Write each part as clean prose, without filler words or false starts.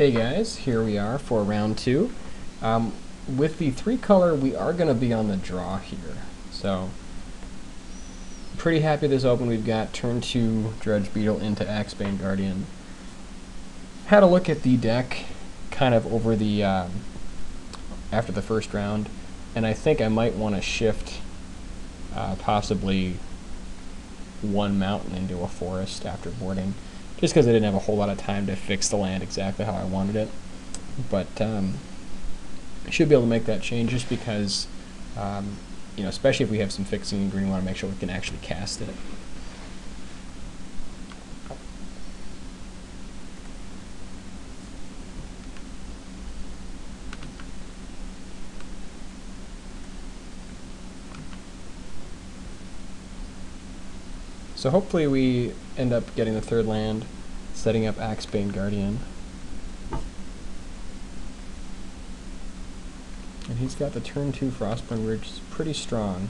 Hey guys, here we are for round two. With the 3-color, we are going to be on the draw here. So, pretty happy this open. We've got turn 2 Dredge Beetle into Axebane Guardian. Had a look at the deck kind of over the after the first round, and I think I might want to shift possibly one mountain into a forest after boarding, just because I didn't have a whole lot of time to fix the land exactly how I wanted it. But I should be able to make that change just because, you know, especially if we have some fixing in green, we want to make sure we can actually cast it. So hopefully we end up getting the third land, setting up Axebane Guardian. And he's got the turn 2 Frostburn, which is pretty strong.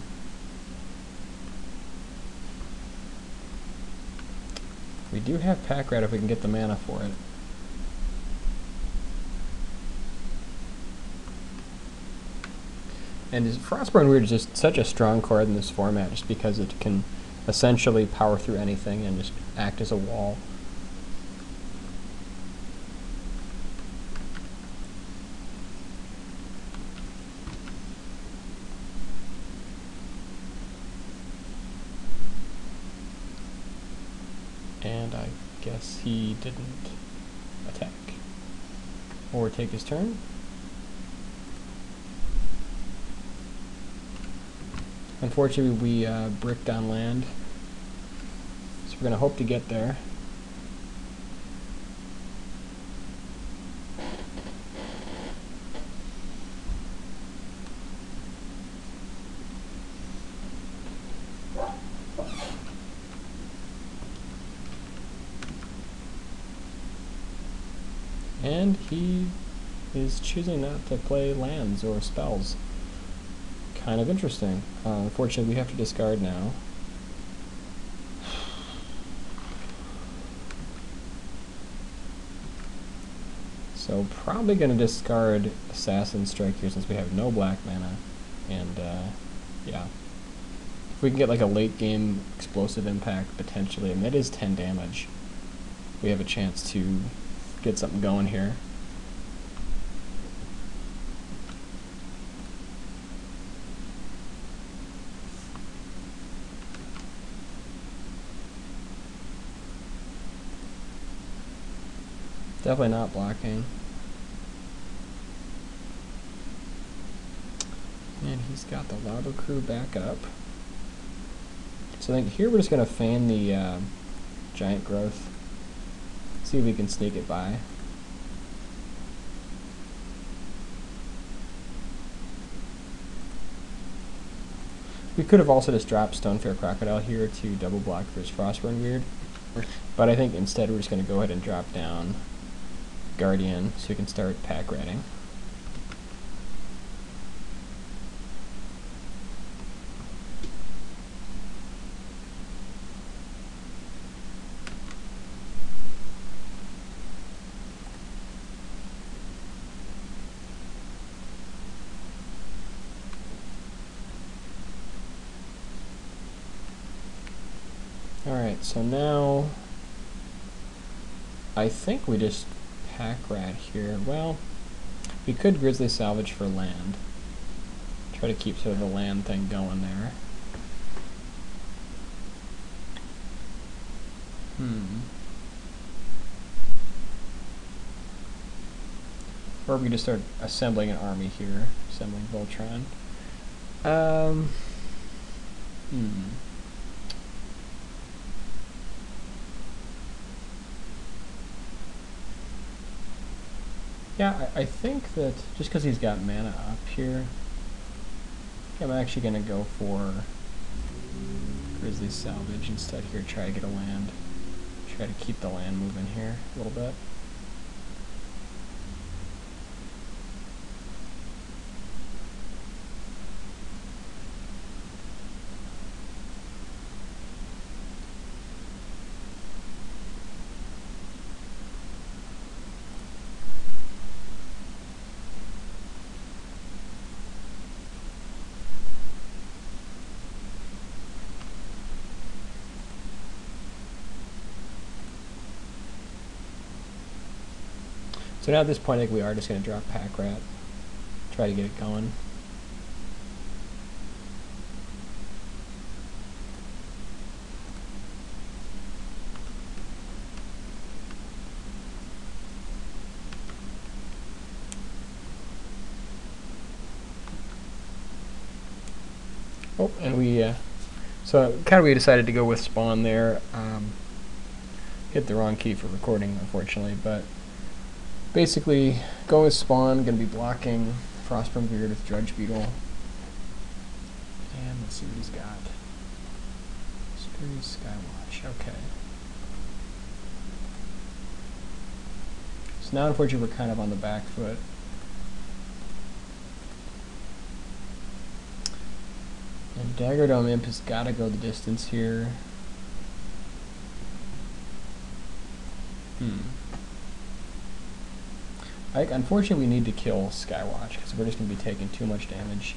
We do have Pack Rat if we can get the mana for it. And Frostburn Weird is just such a strong card in this format just because it can essentially power through anything and just act as a wall. And I guess he didn't attack or take his turn. Unfortunately, we bricked on land, so we're going to hope to get there. And he is choosing not to play lands or spells. Kind of interesting. Unfortunately, we have to discard now. So probably going to discard Assassin Strike here since we have no black mana. And yeah. If we can get like a late game explosive impact potentially, and that is 10 damage, we have a chance to get something going here. Definitely not blocking. And he's got the Lava Crew back up. So I think here we're just going to fan the Giant Growth. See if we can sneak it by. We could have also just dropped Stonefair Crocodile here to double block for his Frostburn Weird. But I think instead we're just going to go ahead and drop down Guardian so we can start pack ratting. Alright, so now I think we just pack rat here. Well, we could Grizzly Salvage for land. Try to keep sort of the land thing going there. Or we could just start assembling an army here, assembling Voltron. Yeah, I think that just because he's got mana up here, I'm actually going to go for Grizzly Salvage instead here, try to get a land. Try to keep the land moving here a little bit. So now at this point, I think we are just going to drop Pack Rat, try to get it going. Oh, and so kind of we decided to go with Spawn there. Hit the wrong key for recording, unfortunately, but basically go with Spawn, going to be blocking Frostburn Beard with Drudge Beetle. And let's see what he's got. Spirited Skywatch, okay. So now unfortunately we're kind of on the back foot. And Dagger Dome Imp has got to go the distance here. Unfortunately, we need to kill Skywatch because we're just going to be taking too much damage.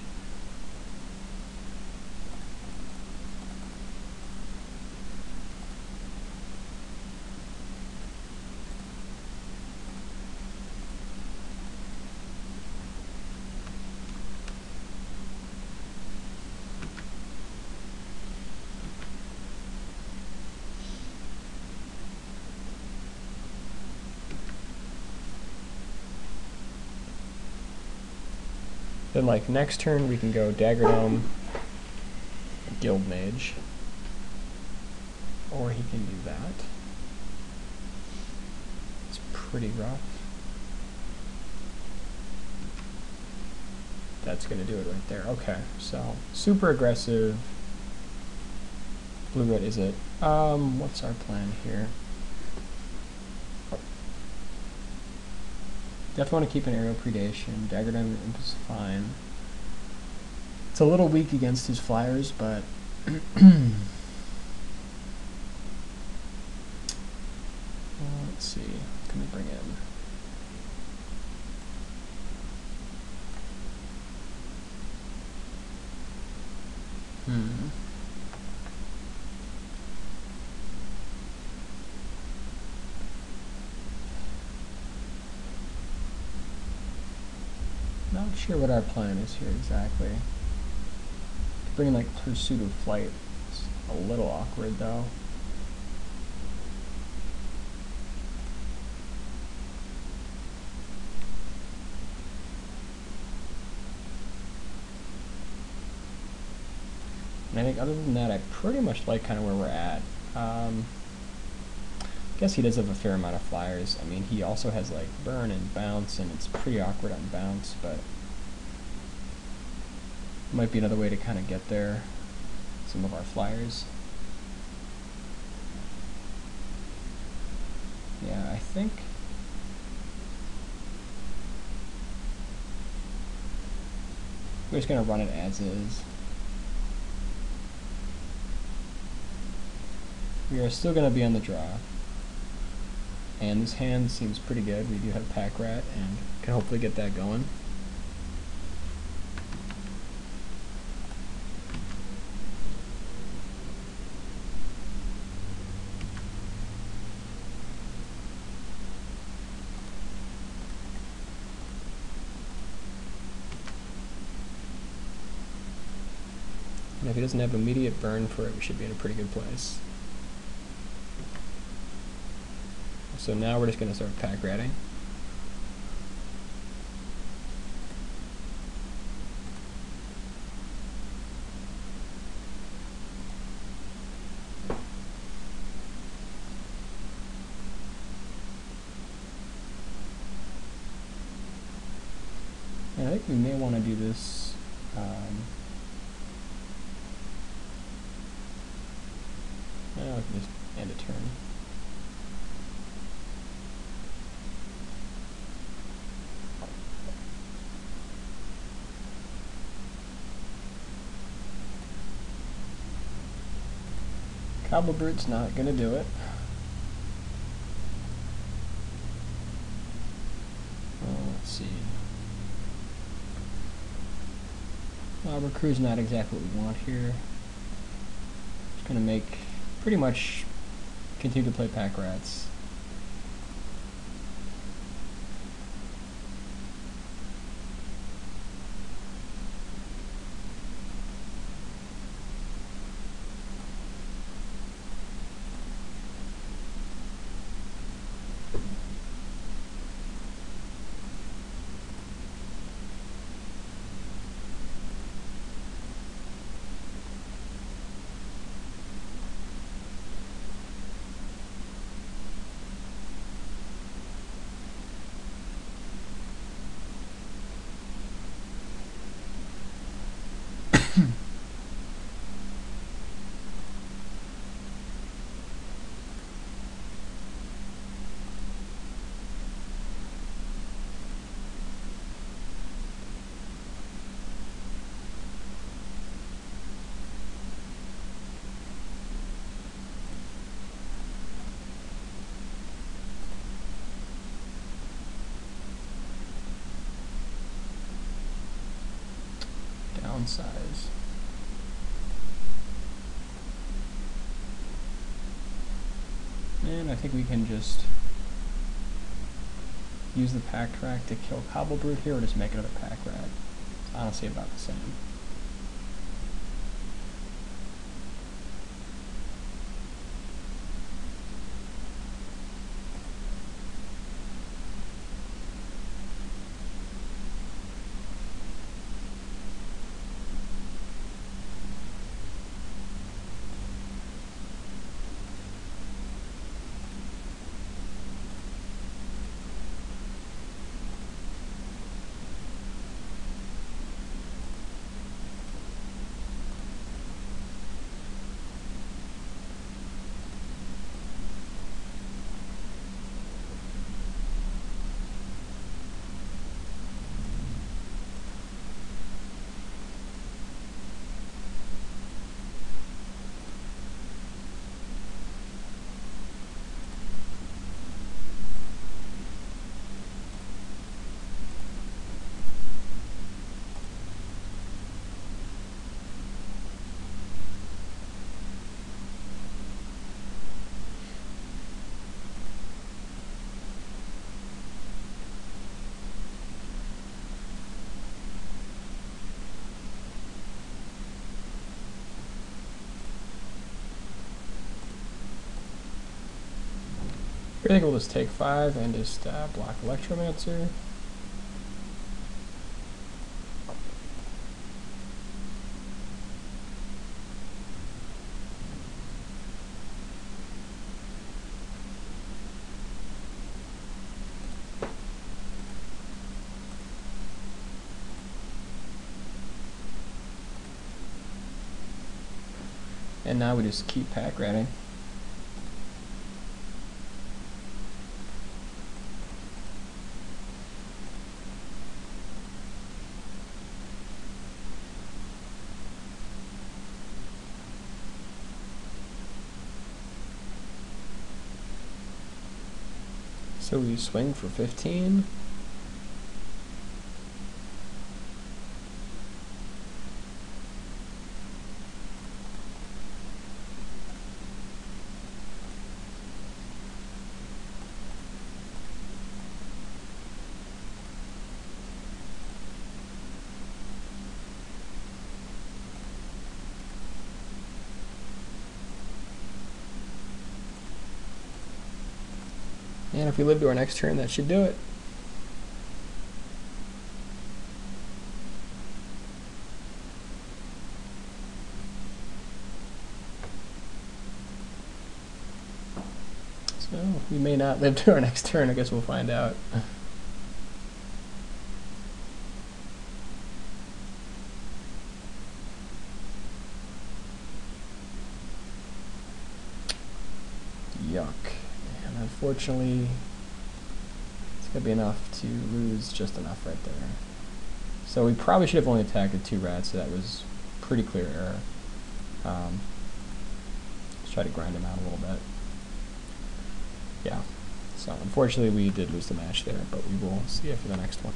Then, like, next turn we can go Dagger Dome, Guild Mage, or he can do that. It's pretty rough. That's going to do it right there. Okay, so super aggressive. Blue-red is it? What's our plan here? Definitely want to keep an aerial predation. Dagger Dome Imp is fine. It's a little weak against his flyers, but let's see. What can we bring in? Not sure what our plan is here exactly. Bringing like Pursuit of Flight is a little awkward though. And I think other than that, I pretty much like kind of where we're at. I guess he does have a fair amount of flyers. I mean, he also has like burn and bounce, and it's pretty awkward on bounce, but might be another way to kind of get there. Some of our flyers. Yeah, I think we're just gonna run it as is. We are still gonna be on the draw. And this hand seems pretty good. We do have Pack Rat and can hopefully get that going. And if he doesn't have immediate burn for it, we should be in a pretty good place. So now we're just going to start Pack Ratting. And I think we may want to do this. We can just end a turn. Cobble Brute's not going to do it. Let's see. Crew's not exactly what we want here. Just going to make pretty much continue to play Pack Rats. font size. And I think we can just use the pack track to kill Cobble Brute here, or just make another pack rat. It's honestly about the same. I think we'll just take 5 and just block Electromancer. And now we just keep pack ratting. So we swing for 15. And if we live to our next turn, that should do it. So we may not live to our next turn. I guess we'll find out. Yuck. And unfortunately, it's going to be enough to lose just enough right there. So we probably should have only attacked the 2 rats, so that was pretty clear error. Let's try to grind him out a little bit. Yeah, so unfortunately we did lose the match there, but we will see you for the next one.